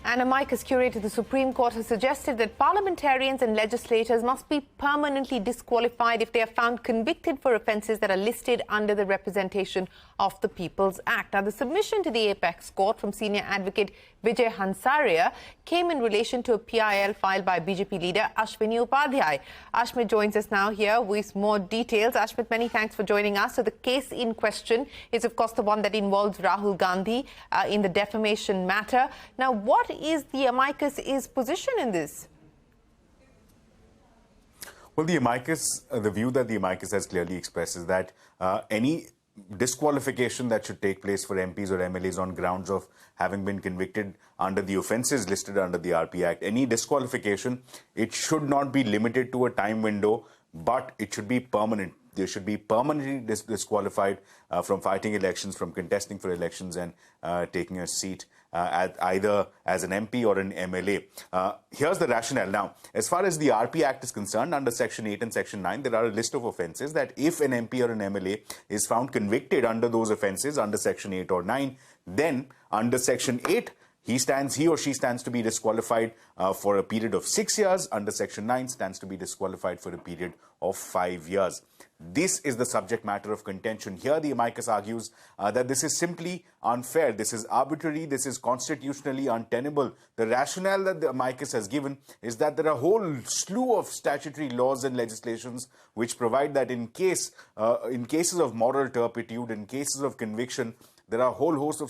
And Amicus Curiae to the Supreme Court has suggested that parliamentarians and legislators must be permanently disqualified if they are found convicted for offences that are listed under the Representation of the People's Act. Now, the submission to the Apex Court from senior advocate Vijay Hansaria came in relation to a PIL filed by BJP leader Ashwini Upadhyay. Ashmit joins us now here with more details. Ashmit, many thanks for joining us. So the case in question is, of course, the one that involves Rahul Gandhi in the defamation matter. Now, what is the Amicus's position in this? Well, the view that the Amicus has clearly expressed is that any disqualification that should take place for MPs or MLAs on grounds of having been convicted under the offences listed under the RP Act, any disqualification, it should not be limited to a time window, but it should be permanent. They should be permanently disqualified from fighting elections, from contesting for elections and taking a seat either as an MP or an MLA. Here's the rationale. Now, as far as the RP Act is concerned, under Section 8 and Section 9, there are a list of offences that if an MP or an MLA is found convicted under those offences under Section 8 or 9, then under Section 8, he or she stands to be disqualified for a period of 6 years. Under Section 9, stands to be disqualified for a period of 5 years. This is the subject matter of contention. Here, the Amicus argues that this is simply unfair. This is arbitrary. This is constitutionally untenable. The rationale that the Amicus has given is that there are a whole slew of statutory laws and legislations which provide that in cases of moral turpitude, in cases of conviction, there are a whole host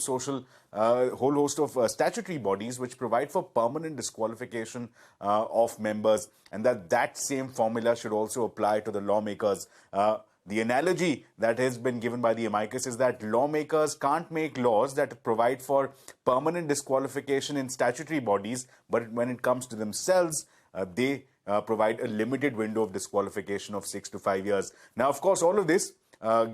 of statutory bodies which provide for permanent disqualification of members, and that same formula should also apply to the lawmakers. The analogy that has been given by the Amicus is that lawmakers can't make laws that provide for permanent disqualification in statutory bodies, but when it comes to themselves, they provide a limited window of disqualification of 6 to 5 years. Now, of course, all of this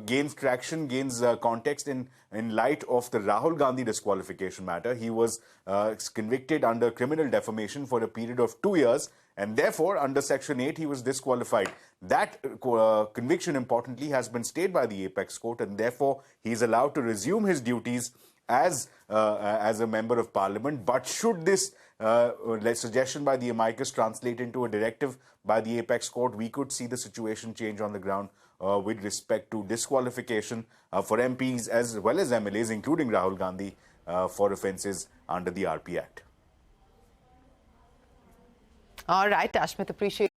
gains traction, gains context in light of the Rahul Gandhi disqualification matter. He was convicted under criminal defamation for a period of 2 years, and therefore, under Section 8, he was disqualified. That conviction, importantly, has been stayed by the Apex Court, and therefore, he is allowed to resume his duties as a member of Parliament. But should this suggestion by the Amicus translate into a directive by the Apex Court, we could see the situation change on the ground with respect to disqualification for MPs as well as MLAs, including Rahul Gandhi, for offences under the RP Act. All right, Ashmit, appreciate